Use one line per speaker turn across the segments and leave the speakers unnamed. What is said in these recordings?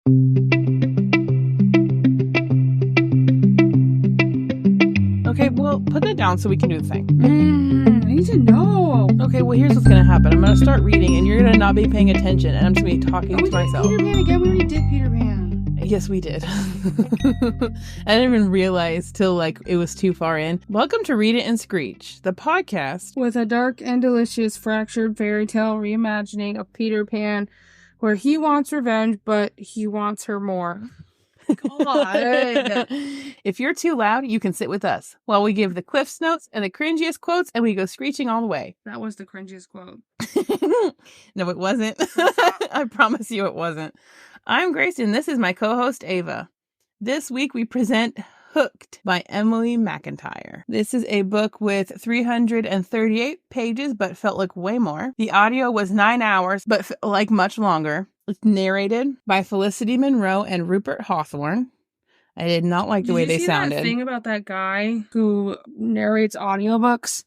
Okay, well, put that down so we can do the thing.
I need to know.
Okay, well, here's what's gonna happen. I'm gonna start reading, and you're gonna not be paying attention, and I'm just gonna be talking to myself.
Peter Pan again? We already did Peter Pan.
Yes, we did. I didn't even realize till it was too far in. Welcome to Read It and Screech, the podcast
with a dark and delicious fractured fairy tale reimagining of Peter Pan, where he wants revenge, but he wants her more.
God. If you're too loud, you can sit with us while we give the Cliff's Notes and the cringiest quotes, and we go screeching all the way.
That was the cringiest quote.
No, it wasn't. I promise you it wasn't. I'm Grace, and this is my co-host, Ava. This week we present Hooked by Emily McIntyre. This is a book with 338 pages, but felt like way more. The audio was 9 hours, but felt like much longer. It's narrated by Felicity Monroe and Rupert Hawthorne. I did not like the way they sounded.
Did you see that thing about that guy who narrates audiobooks?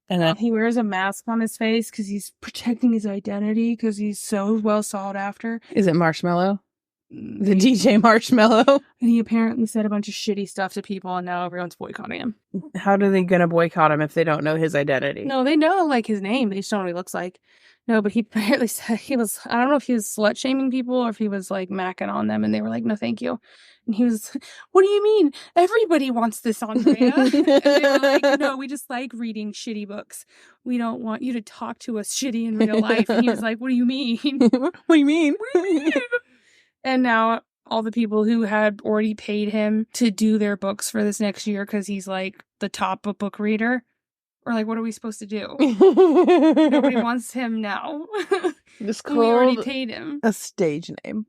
And then
he wears a mask on his face because he's protecting his identity because he's so well sought after.
Is it Marshmallow? The DJ Marshmallow?
And he apparently said a bunch of shitty stuff to people, and now everyone's boycotting him.
How are they going to boycott him if they don't know his identity?
No, they know, his name. They just don't know what he looks like. No, but he apparently said he was, I don't know if he was slut-shaming people or if he was, macking on them, and they were like, no, thank you. And he was, what do you mean? Everybody wants this, Andrea. And they were like, no, we just like reading shitty books. We don't want you to talk to us shitty in real life. And he was like, what do you mean?
What do you mean?
What do you mean? And now all the people who had already paid him to do their books for this next year because he's, the top book reader, or what are we supposed to do? Nobody wants him now.
Just
we already paid him.
A stage name.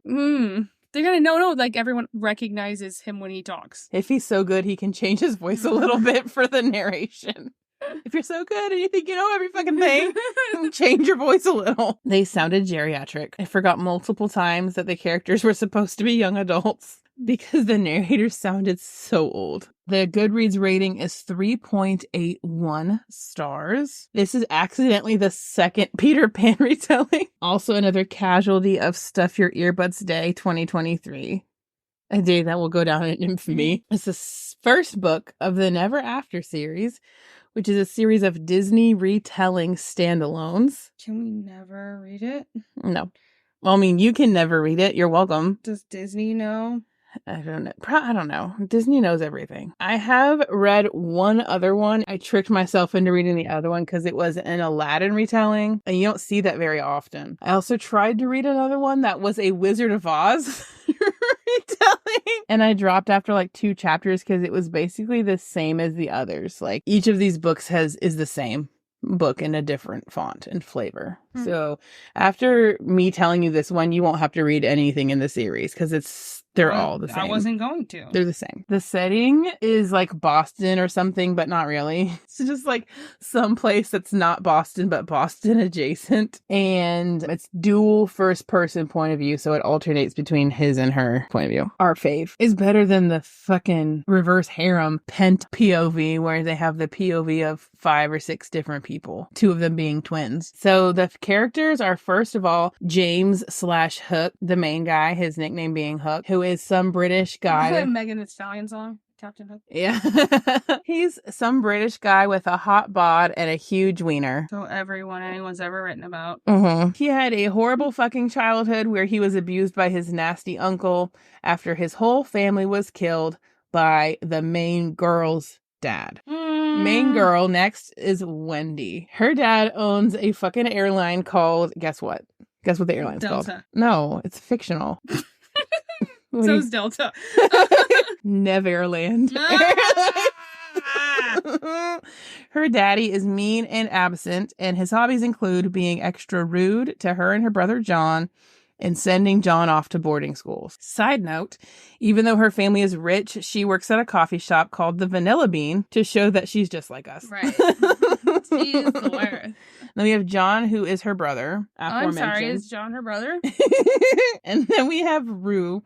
They're gonna no, everyone recognizes him when he talks.
If he's so good, he can change his voice a little bit for the narration. If you're so good and you think you know every fucking thing, change your voice a little. They sounded geriatric. I forgot multiple times that the characters were supposed to be young adults because the narrator sounded so old. The Goodreads rating is 3.81 stars. This is accidentally the second Peter Pan retelling. Also another casualty of Stuff Your Earbuds Day 2023. A day that will go down in infamy. It's the first book of the Never After series, which is a series of Disney retelling standalones.
Can we never read it?
No. Well, you can never read it. You're welcome.
Does Disney know?
I don't know. I don't know. Disney knows everything. I have read one other one. I tricked myself into reading the other one because it was an Aladdin retelling, and you don't see that very often. I also tried to read another one that was a Wizard of Oz retelling, and I dropped after 2 chapters because it was basically the same as the others. Each of these books is the same book in a different font and flavor. So after me telling you this one, you won't have to read anything in the series because they're all the same.
I wasn't going to.
They're the same. The setting is Boston or something, but not really. It's just some place that's not Boston, but Boston adjacent. And it's dual first person point of view. So it alternates between his and her point of view. Our fave is better than the fucking reverse harem pent POV where they have the POV of 5 or 6 different people, 2 of them being twins. So the characters are, first of all, James/Hook, the main guy, his nickname being Hook, who is some British guy.
Megan Thee Stallion song, Captain Hook.
Yeah. He's some British guy with a hot bod and a huge wiener.
So anyone's ever written about.
He had a horrible fucking childhood where he was abused by his nasty uncle after his whole family was killed by the main girl's dad. Main girl next is Wendy. Her dad owns a fucking airline called, guess what? Guess what the airline's
Delta.
called? No, it's fictional.
So's Delta.
Neverland. Her daddy is mean and absent, and his hobbies include being extra rude to her and her brother John and sending John off to boarding schools. Side note, even though her family is rich, she works at a coffee shop called the Vanilla Bean to show that she's just like us.
Right. She's the worst.
Then we have John, who is her brother.
I'm sorry, is John her brother?
And then we have Rue,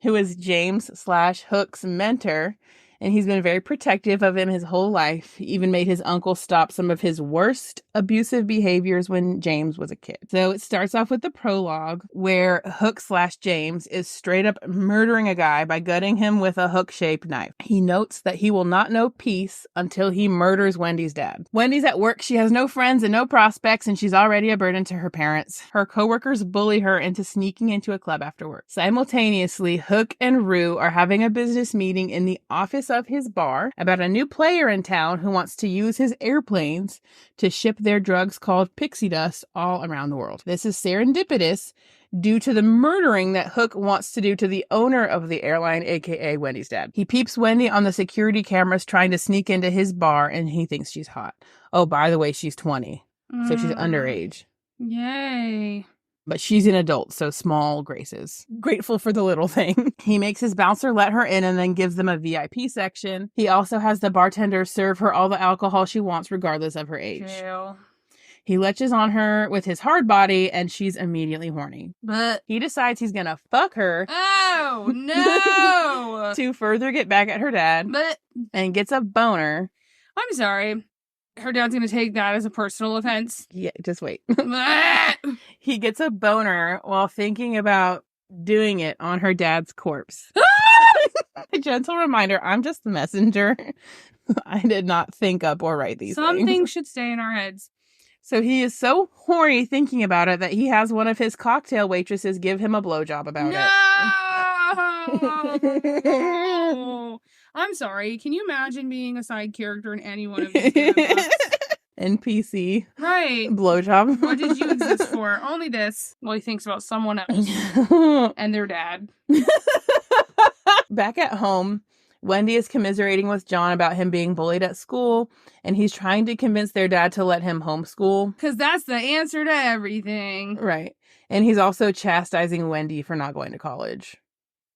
who is James/Hook's mentor And he's been very protective of him his whole life. He even made his uncle stop some of his worst abusive behaviors when James was a kid. So it starts off with the prologue where Hook/James is straight up murdering a guy by gutting him with a hook-shaped knife. He notes that he will not know peace until he murders Wendy's dad. Wendy's at work. She has no friends and no prospects, and she's already a burden to her parents. Her coworkers bully her into sneaking into a club after work. Simultaneously, Hook and Rue are having a business meeting in the office of his bar about a new player in town who wants to use his airplanes to ship their drugs called pixie dust all around the world. This is serendipitous due to the murdering that Hook wants to do to the owner of the airline, aka Wendy's dad. He peeps Wendy on the security cameras trying to sneak into his bar, and he thinks she's hot. Oh, by the way, she's 20, so she's underage.
Yay.
But she's an adult, so small graces. Grateful for the little thing. He makes his bouncer let her in and then gives them a VIP section. He also has the bartender serve her all the alcohol she wants regardless of her age.
Jail.
He leches on her with his hard body and she's immediately horny. But he decides he's gonna fuck her.
Oh, no!
To further get back at her dad.
But
and gets a boner.
I'm sorry. Her dad's gonna take that as a personal offense.
Yeah, just wait. He gets a boner while thinking about doing it on her dad's corpse. A gentle reminder, I'm just the messenger. I did not think up or write these
Some
things.
things should stay in our heads.
So he is so horny thinking about it that he has one of his cocktail waitresses give him a blowjob about it.
No! I'm sorry. Can you imagine being a side character in any one of these kind of books?
NPC.
Right.
Blowjob.
What did you exist for? Only this. Well, he thinks about someone else. And their dad.
Back at home, Wendy is commiserating with John about him being bullied at school, and he's trying to convince their dad to let him homeschool.
Because that's the answer to everything.
Right. And he's also chastising Wendy for not going to college.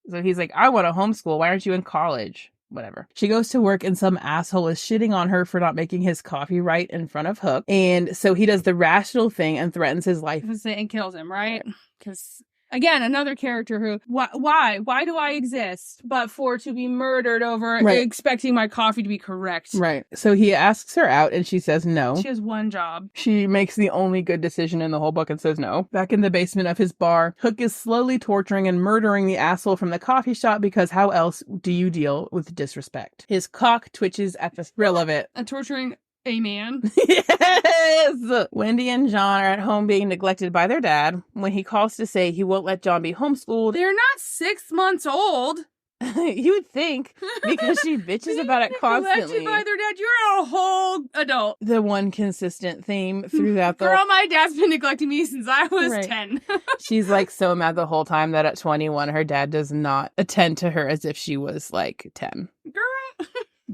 So he's like, I want to homeschool. Why aren't you in college? Whatever. She goes to work and some asshole is shitting on her for not making his coffee right in front of Hook. And so he does the rational thing and threatens his life.
And kills him, right? Because, again, another character who, why? Why do I exist? But for to be murdered over expecting my coffee to be correct.
Right. So he asks her out and she says no.
She has one job.
She makes the only good decision in the whole book and says no. Back in the basement of his bar, Hook is slowly torturing and murdering the asshole from the coffee shop because how else do you deal with disrespect? His cock twitches at the thrill of it.
Torturing a man.
Yes! Wendy and John are at home being neglected by their dad. When he calls to say he won't let John be homeschooled.
They're not 6 months old.
You would think, because she bitches about it constantly.
Neglected by their dad. You're a whole adult.
The one consistent theme throughout the...
Girl, my dad's been neglecting me since I was 10.
She's like so mad the whole time that at 21, her dad does not attend to her as if she was like 10.
Girl.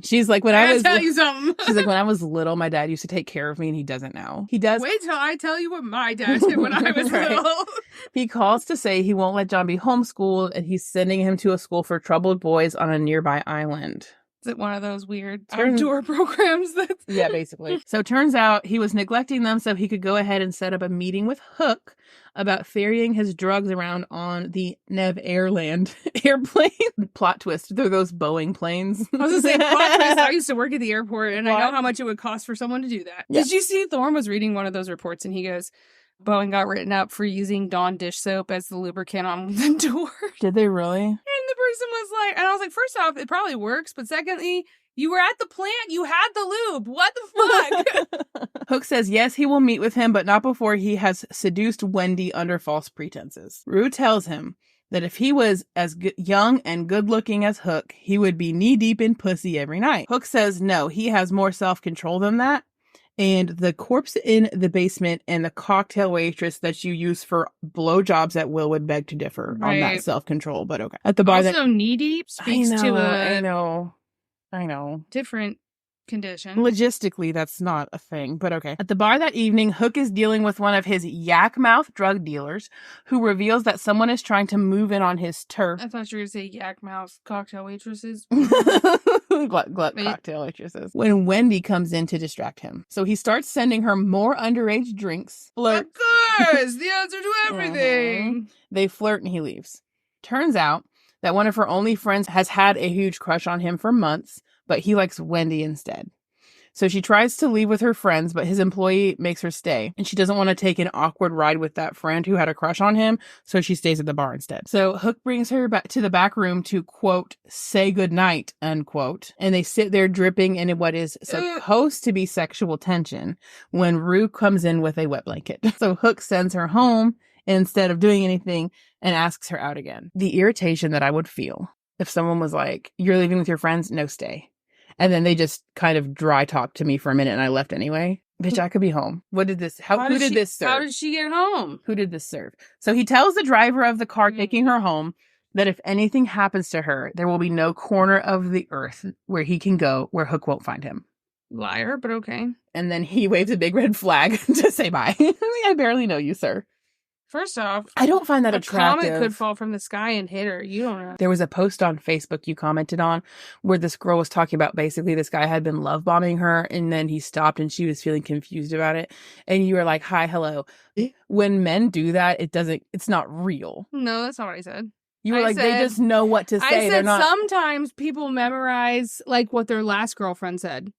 She's like, when I was...
tell you something.
She's like, when I was little, my dad used to take care of me and he doesn't now. He does...
Wait till I tell you what my dad did when I was little.
He calls to say he won't let John be homeschooled and he's sending him to a school for troubled boys on a nearby island.
Is it one of those weird outdoor programs?
Yeah, basically. So turns out he was neglecting them so he could go ahead and set up a meeting with Hook about ferrying his drugs around on the Nev Airland airplane. Plot twist. They're those Boeing planes.
I was going to say, plot twist. I used to work at the airport and I know how much it would cost for someone to do that. Yeah. Did you see Thorne was reading one of those reports and he goes, Boeing got written up for using Dawn dish soap as the lubricant on the door.
Did they really?
And the person was like, and I was like, first off, it probably works. But secondly, you were at the plant. You had the lube. What the fuck?
Hook says yes, he will meet with him, but not before he has seduced Wendy under false pretenses. Rue tells him that if he was as young and good looking as Hook, he would be knee deep in pussy every night. Hook says no, he has more self-control than that. And the corpse in the basement and the cocktail waitress that you use for blowjobs at will would beg to differ on that self-control, but okay. At the bar
also, knee deep speaks to
I know.
Different condition.
Logistically, that's not a thing, but okay. At the bar that evening, Hook is dealing with one of his yak mouth drug dealers who reveals that someone is trying to move in on his turf.
I thought you were going to say yak mouth cocktail waitresses.
Glut cocktail waitresses. When Wendy comes in to distract him. So he starts sending her more underage drinks.
Flirt. Of course! The answer to everything!
They flirt and he leaves. Turns out that one of her only friends has had a huge crush on him for months, but he likes Wendy instead. So she tries to leave with her friends, but his employee makes her stay. And she doesn't want to take an awkward ride with that friend who had a crush on him, so she stays at the bar instead. So Hook brings her back to the back room to, quote, say goodnight, unquote. And they sit there dripping in what is supposed to be sexual tension when Rue comes in with a wet blanket. So Hook sends her home instead of doing anything and asks her out again. The irritation that I would feel if someone was like, you're leaving with your friends? No, stay. And then they just kind of dry talked to me for a minute and I left anyway. Bitch, I could be home. What did this, who did this serve?
How did she get home?
Who did this serve? So he tells the driver of the car taking her home that if anything happens to her, there will be no corner of the earth where he can go where Hook won't find him.
Liar, but okay.
And then he waves a big red flag to say bye. I barely know you, sir.
First off,
I don't find that attractive.
A comet could fall from the sky and hit her. You don't know.
There was a post on Facebook you commented on where this girl was talking about basically this guy had been love bombing her and then he stopped and she was feeling confused about it. And you were like, hi, hello. When men do that, it's not real.
No, that's not what I said.
You were they just know what to say.
I said sometimes people memorize like what their last girlfriend said.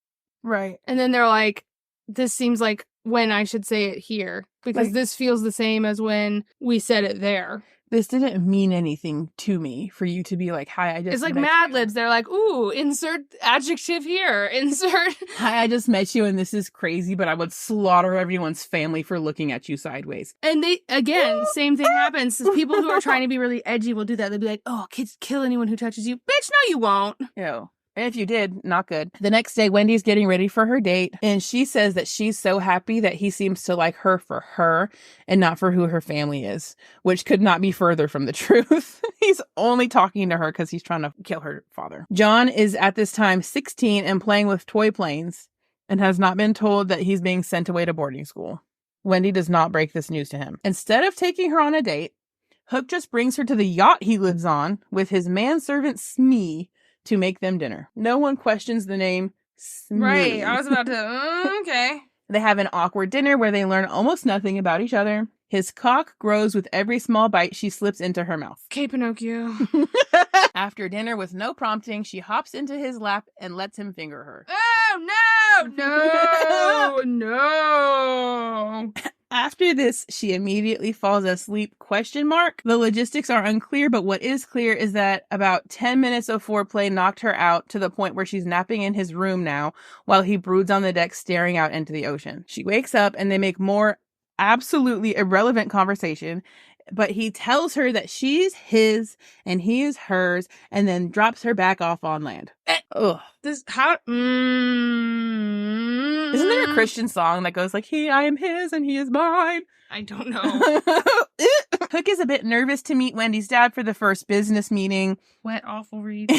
Right.
And then they're like, this seems like when I should say it here because this feels the same as when we said it there.
This didn't mean anything to me for you to be like, hi, I just
It's like Mad Libs. They're like, ooh, insert adjective here. Insert.
Hi, I just met you and this is crazy, but I would slaughter everyone's family for looking at you sideways.
And they, again, same thing happens. People who are trying to be really edgy will do that. They'll be like, oh, kids kill anyone who touches you. Bitch, no, you won't.
Ew. And if you did, not good. The next day, Wendy's getting ready for her date, and she says that she's so happy that he seems to like her for her and not for who her family is, which could not be further from the truth. He's only talking to her because he's trying to kill her father. John is at this time 16 and playing with toy planes and has not been told that he's being sent away to boarding school. Wendy does not break this news to him. Instead of taking her on a date, Hook just brings her to the yacht he lives on with his manservant Smee to make them dinner. No one questions the name Smee.
Right, I was about to, okay.
They have an awkward dinner where they learn almost nothing about each other. His cock grows with every small bite she slips into her mouth.
Okay, Pinocchio.
After dinner, with no prompting, she hops into his lap and lets him finger her.
Oh, no.
After this, she immediately falls asleep, ? The logistics are unclear, but what is clear is that about 10 minutes of foreplay knocked her out to the point where she's napping in his room now while he broods on the deck staring out into the ocean. She wakes up and they make more absolutely irrelevant conversation, but he tells her that she's his and he is hers and then drops her back off on land. Ugh.
Isn't
there a Christian song that goes like, I am his and he is mine?
I don't know.
Hook is a bit nervous to meet Wendy's dad for the first business meeting.
Wet, awful read.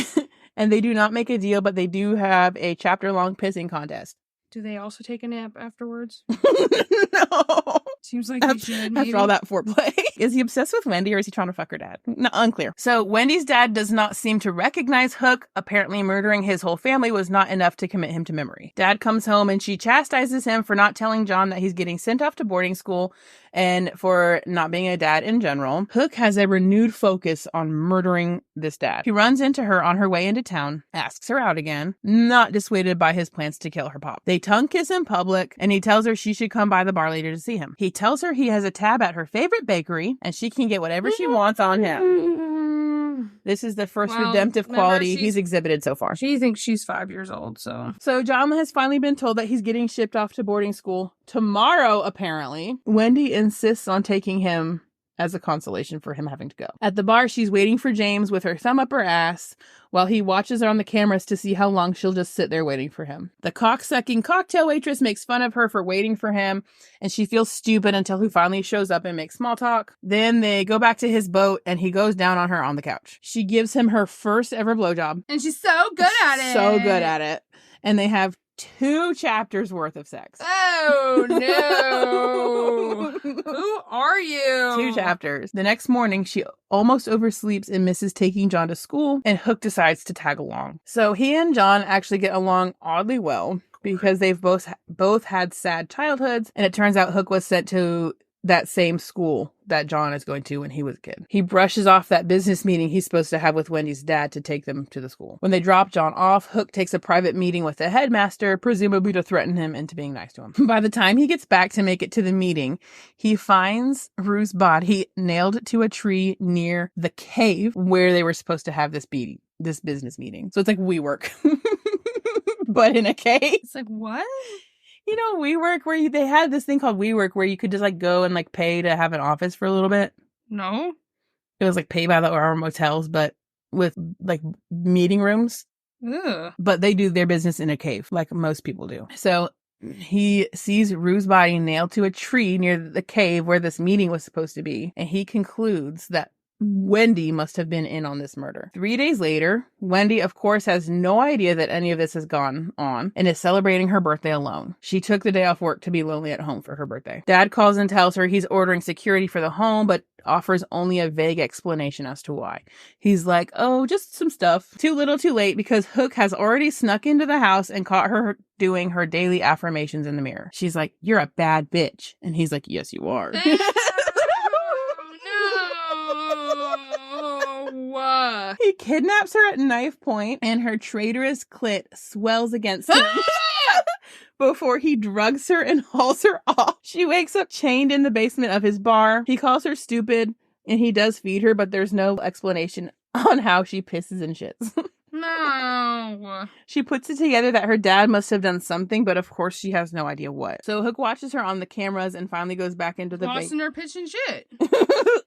And they do not make a deal, but they do have a chapter-long pissing contest.
Do they also take a nap afterwards?
No.
Seems like they should.
After all that foreplay. Is he obsessed with Wendy or is he trying to fuck her dad? No, unclear. So Wendy's dad does not seem to recognize Hook. Apparently murdering his whole family was not enough to commit him to memory. Dad comes home and she chastises him for not telling John that he's getting sent off to boarding school and for not being a dad in general. Hook has a renewed focus on murdering this dad. He runs into her on her way into town, asks her out again, not dissuaded by his plans to kill her pop. They tongue kiss in public, and he tells her she should come by the bar later to see him. He tells her he has a tab at her favorite bakery, and she can get whatever she wants on him. This is the first redemptive quality he's exhibited so far.
She thinks she's 5 years old, so.
So John has finally been told that he's getting shipped off to boarding school tomorrow, apparently. Wendy insists on taking him as a consolation for him having to go. At the bar, she's waiting for James with her thumb up her ass while he watches her on the cameras to see how long she'll just sit there waiting for him. The cock-sucking cocktail waitress makes fun of her for waiting for him, and she feels stupid until he finally shows up and makes small talk. Then they go back to his boat, and he goes down on her on the couch. She gives him her first ever blowjob.
And she's so good at it.
So good at it. And they have 2 chapters worth of sex.
Oh, no. Who are you?
2 chapters. The next morning, she almost oversleeps and misses taking John to school, and Hook decides to tag along. So he and John actually get along oddly well because they've both had sad childhoods, and it turns out Hook was sent to that same school that John is going to when he was a kid. He brushes off that business meeting he's supposed to have with Wendy's dad to take them to the school. When they drop John off, Hook takes a private meeting with the headmaster, presumably to threaten him into being nice to him. By the time he gets back to make it to the meeting, he finds Rue's body nailed to a tree near the cave where they were supposed to have this business meeting. So it's like WeWork, but in a cave.
It's like, what?
You know, WeWork, where they had this thing called WeWork where you could just like go and like pay to have an office for a little bit.
No.
It was like pay by the hour motels, but with like meeting rooms.
Ugh.
But they do their business in a cave, like most people do. So he sees Rue's body nailed to a tree near the cave where this meeting was supposed to be, and he concludes that Wendy must have been in on this murder. 3 days later, Wendy, of course, has no idea that any of this has gone on and is celebrating her birthday alone. She took the day off work to be lonely at home for her birthday. Dad calls and tells her he's ordering security for the home, but offers only a vague explanation as to why. He's like, oh, just some stuff. Too little, too late, because Hook has already snuck into the house and caught her doing her daily affirmations in the mirror. She's like, you're a bad bitch. And he's like, yes, you are. He kidnaps her at knife point, and her traitorous clit swells against him before he drugs her and hauls her off. She wakes up chained in the basement of his bar. He calls her stupid, and he does feed her, but there's no explanation on how she pisses and shits.
No.
She puts it together that her dad must have done something, but of course she has no idea what. So Hook watches her on the cameras and finally goes back into the
Lost in her pitch and shit.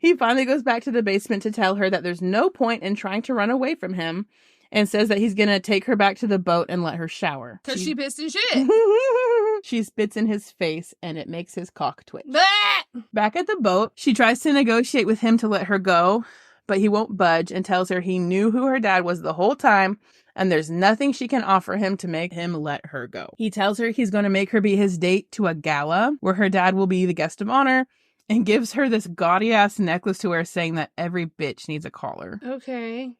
He finally goes back to the basement to tell her that there's no point in trying to run away from him, and says that he's gonna take her back to the boat and let her shower.
Because she pissed and shit.
She spits in his face, and it makes his cock twitch.
Bleh!
Back at the boat, she tries to negotiate with him to let her go, but he won't budge and tells her he knew who her dad was the whole time, and there's nothing she can offer him to make him let her go. He tells her he's going to make her be his date to a gala where her dad will be the guest of honor, and gives her this gaudy-ass necklace to wear, saying that every bitch needs a collar.
Okay.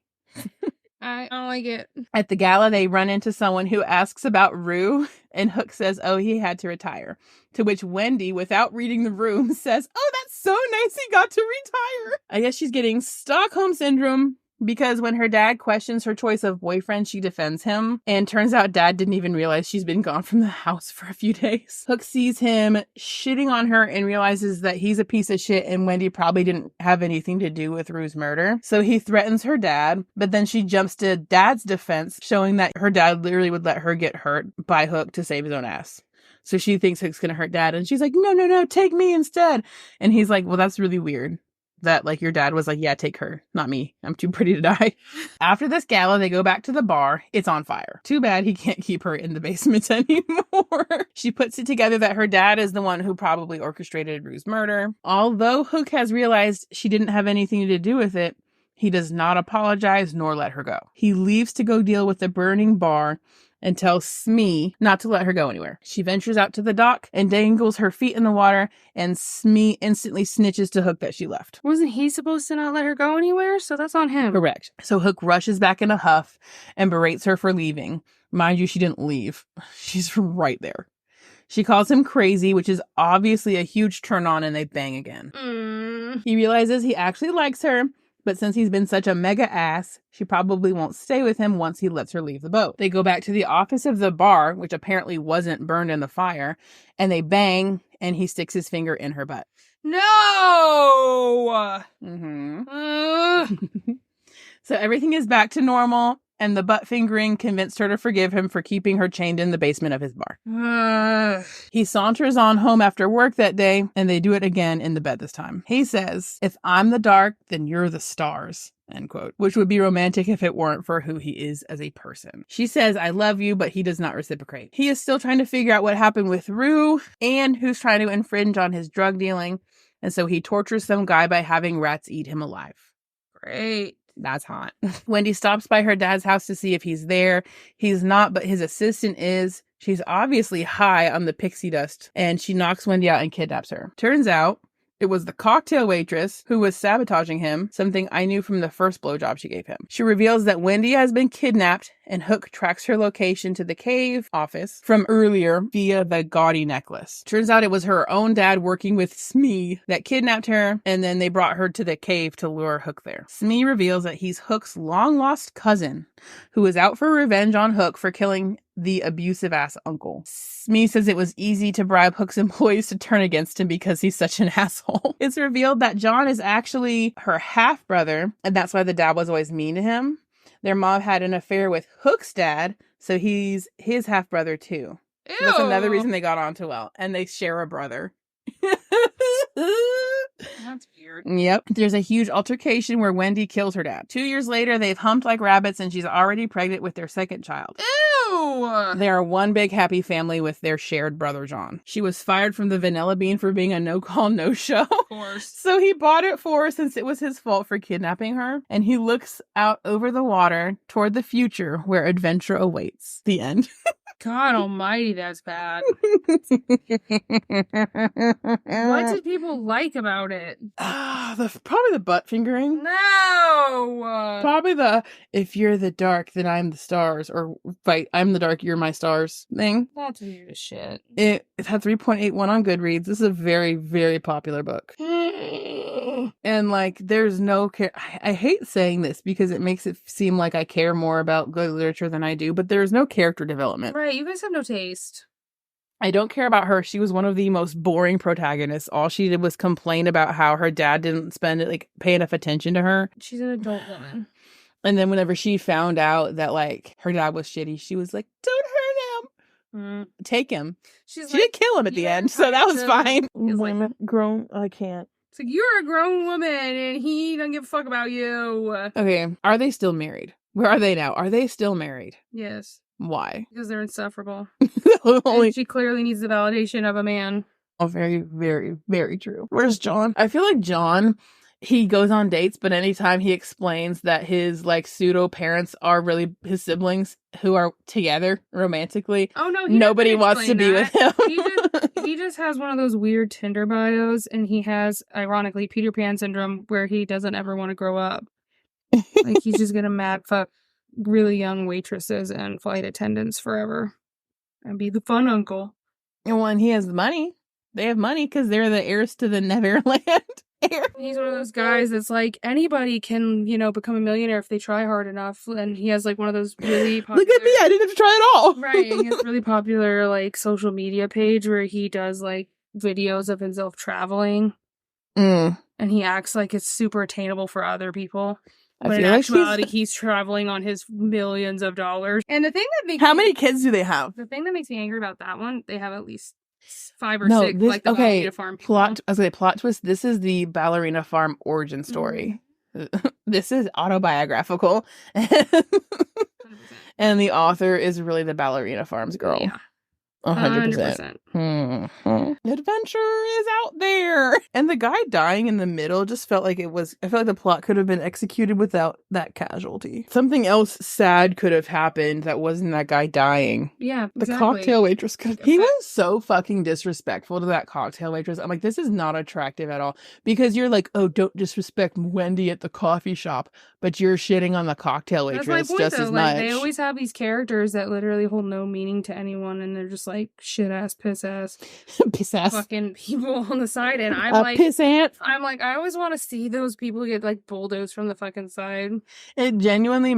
I don't like it.
At the gala, they run into someone who asks about Rue, and Hook says, oh, he had to retire. To which Wendy, without reading the room, says, oh, that's so nice he got to retire. I guess she's getting Stockholm Syndrome, because when her dad questions her choice of boyfriend, she defends him. And turns out dad didn't even realize she's been gone from the house for a few days. Hook sees him shitting on her and realizes that he's a piece of shit and Wendy probably didn't have anything to do with Rue's murder. So he threatens her dad, but then she jumps to dad's defense, showing that her dad literally would let her get hurt by Hook to save his own ass. So she thinks Hook's gonna hurt dad, and she's like, no, take me instead. And he's like, well, that's really weird. That, like, your dad was like, yeah, take her, not me. I'm too pretty to die. After this gala, they go back to the bar. It's on fire. Too bad he can't keep her in the basement anymore. She puts it together that her dad is the one who probably orchestrated Rue's murder. Although Hook has realized she didn't have anything to do with it, he does not apologize nor let her go. He leaves to go deal with the burning bar and tells Smee not to let her go anywhere. She ventures out to the dock and dangles her feet in the water, and Smee instantly snitches to Hook that she left.
Wasn't he supposed to not let her go anywhere? So that's on him.
Correct. So Hook rushes back in a huff and berates her for leaving. Mind you, she didn't leave. She's right there. She calls him crazy, which is obviously a huge turn on, and they bang again. He realizes he actually likes her, but since he's been such a mega ass, she probably won't stay with him once he lets her leave the boat. They go back to the office of the bar, which apparently wasn't burned in the fire, and they bang, and he sticks his finger in her butt.
No!
So everything is back to normal, and the butt fingering convinced her to forgive him for keeping her chained in the basement of his bar. He saunters on home after work that day, and they do it again in the bed this time. He says, if I'm the dark, then you're the stars, end quote, which would be romantic if it weren't for who he is as a person. She says, I love you, but he does not reciprocate. He is still trying to figure out what happened with Rue and who's trying to infringe on his drug dealing, and so he tortures some guy by having rats eat him alive.
Great.
That's hot. Wendy stops by her dad's house to see if he's there. He's not, but his assistant is. She's obviously high on the pixie dust, and she knocks Wendy out and kidnaps her. Turns out It was the cocktail waitress who was sabotaging him, something I knew from the first blowjob she gave him. She reveals that Wendy has been kidnapped, and Hook tracks her location to the cave office from earlier via the gaudy necklace. Turns out it was her own dad working with Smee that kidnapped her, and then they brought her to the cave to lure Hook there. Smee reveals that he's Hook's long-lost cousin, who is out for revenge on Hook for killing the abusive-ass uncle. Smee says it was easy to bribe Hook's employees to turn against him because he's such an asshole. It's revealed that John is actually her half-brother, and that's why the dad was always mean to him. Their mom had an affair with Hook's dad, so he's his half-brother too. So that's another reason they got on too well. And they share a brother.
That's weird.
Yep. There's a huge altercation where Wendy kills her dad. 2 years later, they've humped like rabbits and she's already pregnant with their second child.
Ew!
They are one big happy family with their shared brother, John. She was fired from the Vanilla Bean for being a no-call, no-show.
Of course.
So he bought it for her since it was his fault for kidnapping her. And he looks out over the water toward the future where adventure awaits. The end.
God almighty, that's bad. What did people like about it?
Probably the butt fingering.
No!
Probably the, if you're the dark, then I'm the stars. Or, fight, I'm the dark, you're my stars thing.
That's weird as shit.
It had 3.81 on Goodreads. This is a very, very popular book. And, like, there's no care. I hate saying this because it makes it seem like I care more about good literature than I do, but there's no character development.
Right, you guys have no taste.
I don't care about her. She was one of the most boring protagonists. All she did was complain about how her dad didn't pay enough attention to her.
She's an adult woman.
And then whenever she found out that, like, her dad was shitty, she was like, don't hurt him. Take him. She did kill him at the end, so that was fine.
Like,
grown, I can't.
It's like, you're a grown woman and he doesn't give a fuck about you.
Okay, are they still married? Where are they now? Are they still married?
Yes.
Why?
Because they're insufferable.
Only
And she clearly needs the validation of a man.
Oh, very, very, very true. Where's John? I feel like John, he goes on dates, but anytime he explains that his, like, pseudo parents are really his siblings who are together romantically,
oh no,
nobody wants to be with him.
He just has one of those weird Tinder bios, and he has, ironically, Peter Pan syndrome, where he doesn't ever want to grow up. Like, he's just gonna mad fuck really young waitresses and flight attendants forever and be the fun uncle.
And when he has money, they have money because they're the heirs to the Neverland.
He's one of those guys that's like, anybody can, become a millionaire if they try hard enough. And he has, like, one of those really popular...
Look at me, I didn't have to try at all.
Right, he has a really popular, like, social media page where he does, like, videos of himself traveling. And he acts like it's super attainable for other people. But in actuality, he's traveling on his millions of dollars. And the thing that makes
How many kids do they have?
The thing that makes me angry about that one, they have at least 5 or 6, like the Ballerina Farm people.
Plot twist. This is the Ballerina Farm origin story. This is autobiographical.
100%.
And the author is really the Ballerina Farm's girl.
Yeah.
100%. Adventure is out there. And the guy dying in the middle just felt like I felt like the plot could have been executed without that casualty. Something else sad could have happened that wasn't that guy dying.
Yeah,
The cocktail waitress he was so fucking disrespectful to that cocktail waitress. I'm like, this is not attractive at all. Because you're like, oh, don't disrespect Wendy at the coffee shop, but you're shitting on the cocktail waitress.
That's my point,
just
though.
as
Like,
much.
they always have these characters that literally hold no meaning to anyone, and they're just like shit ass, piss ass, fucking people on the side. And I'm like,
pissant.
I'm like, I always want to see those people get like bulldozed from the fucking side.
It genuinely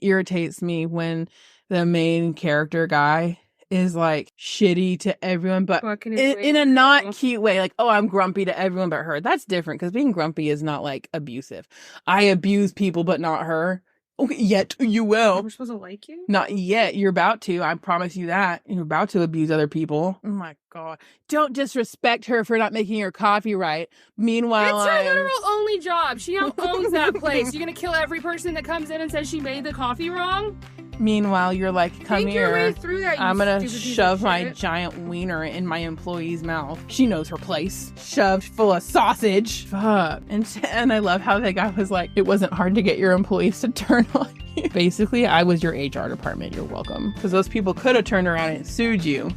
irritates me when the main character guy is like shitty to everyone, but in a not cute way. Like, oh, I'm grumpy to everyone but her. That's different because being grumpy is not like abusive. I abuse people, but not her. Okay, yet you will.
We're supposed to like you?
Not yet. You're about to. I promise you that. You're about to abuse other people. Oh my God. Don't disrespect her for not making her coffee right. Meanwhile,
it's her literal only job. She owns that place. You're going to kill every person that comes in and says she made the coffee wrong?
Meanwhile, you're like, come
Think
here.
your way through that,
I'm gonna shove my giant wiener in my employee's mouth. She knows her place. Shoved full of sausage. Fuck. And I love how that guy was like, it wasn't hard to get your employees to turn on you. Basically, I was your HR department. You're welcome. Because those people could have turned around and sued you.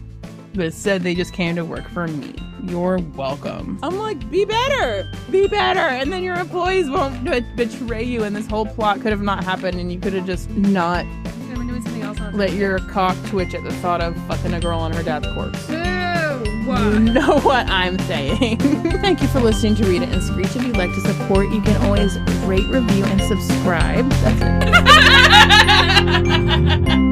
but instead they just came to work for me. You're welcome. I'm like, be better, and then your employees won't betray you, and this whole plot could have not happened, and you could have just not let your cock twitch at the thought of fucking a girl on her dad's corpse. You know what I'm saying. Thank you for listening to Read It and Screech. If you'd like to support, you can always rate, review, and subscribe. That's it.